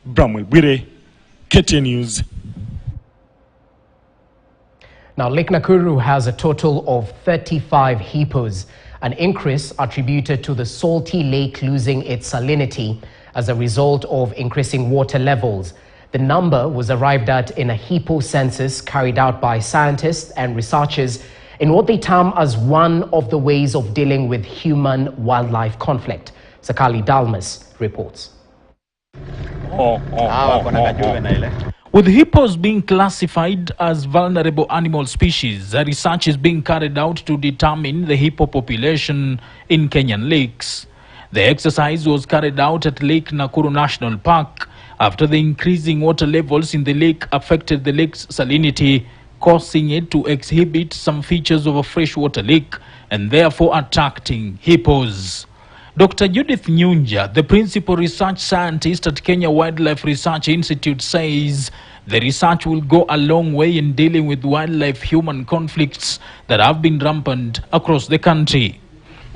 Bramwell Bwire, KTN News. Now, Lake Nakuru has a total of 35 hippos, an increase attributed to the salty lake losing its salinity as a result of increasing water levels. The number was arrived at in a hippo census carried out by scientists and researchers in what they term as one of the ways of dealing with human-wildlife conflict. Sakali Dalmas reports. With hippos being classified as vulnerable animal species, research is being carried out to determine the hippo population in Kenyan lakes. The exercise was carried out at Lake Nakuru National Park after the increasing water levels in the lake affected the lake's salinity, causing it to exhibit some features of a freshwater lake and therefore attracting hippos. Dr. Judith Nyunja, the principal research scientist at Kenya Wildlife Research Institute, says the research will go a long way in dealing with wildlife-human conflicts that have been rampant across the country.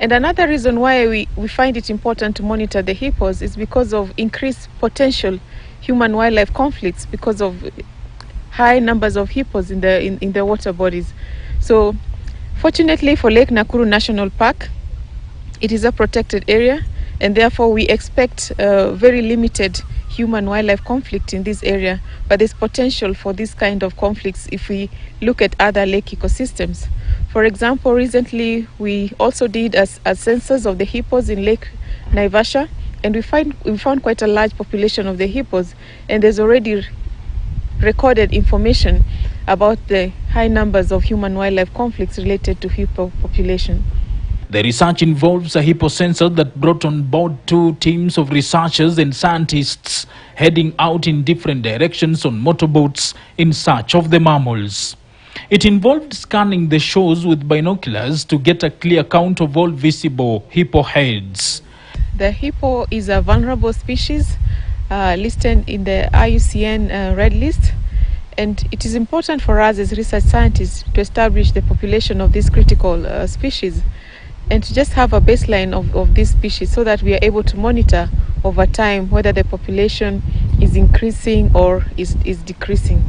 And another reason why we find it important to monitor the hippos is because of increased potential human-wildlife conflicts because of high numbers of hippos in the water bodies. So, fortunately for Lake Nakuru National Park, it is a protected area, and therefore we expect very limited human-wildlife conflict in this area. But there's potential for this kind of conflicts if we look at other lake ecosystems. For example, recently we also did a census of the hippos in Lake Naivasha, and we found quite a large population of the hippos, and there's already recorded information about the high numbers of human-wildlife conflicts related to hippo population. The research involves a hippo sensor that brought on board 2 teams of researchers and scientists heading out in different directions on motorboats in search of the mammals. It involved scanning the shores with binoculars to get a clear count of all visible hippo heads. The hippo is a vulnerable species listed in the IUCN Red List, and it is important for us as research scientists to establish the population of this critical species and to just have a baseline of this species so that we are able to monitor over time whether the population is increasing or is decreasing.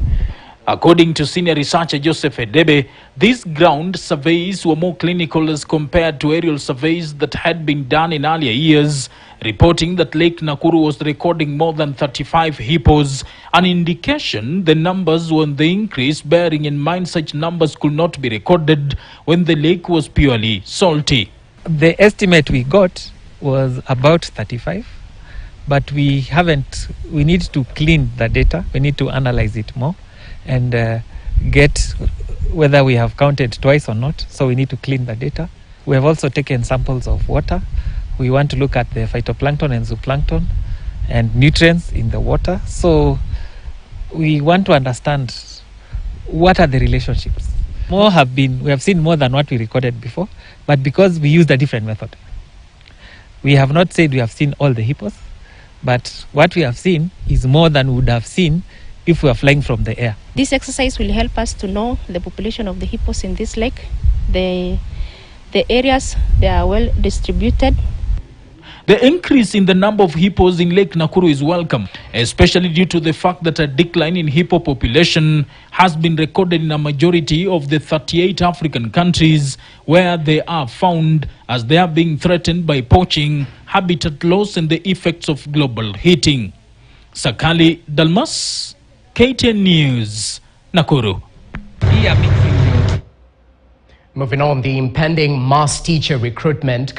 According to senior researcher Joseph Edebe, these ground surveys were more clinical as compared to aerial surveys that had been done in earlier years, reporting that Lake Nakuru was recording more than 35 hippos, an indication the numbers were on the increase, bearing in mind such numbers could not be recorded when the lake was purely salty. The estimate we got was about 35, but we need to clean the data, we need to analyze it more and get whether we have counted twice or not, so we need to clean the data. We have also taken samples of water. We want to look at the phytoplankton and zooplankton and nutrients in the water. So we want to understand what are the relationships. We have seen more than what we recorded before, but because we used a different method. We have not said we have seen all the hippos, but what we have seen is more than we would have seen if we are flying from the air. This exercise will help us to know the population of the hippos in this lake, the areas they are well distributed. The increase in the number of hippos in Lake Nakuru is welcome, especially due to the fact that a decline in hippo population has been recorded in a majority of the 38 African countries where they are found, as they are being threatened by poaching, habitat loss and the effects of global heating. Sakali Dalmas, KTN News, Nakuru. Moving on, the impending mass teacher recruitment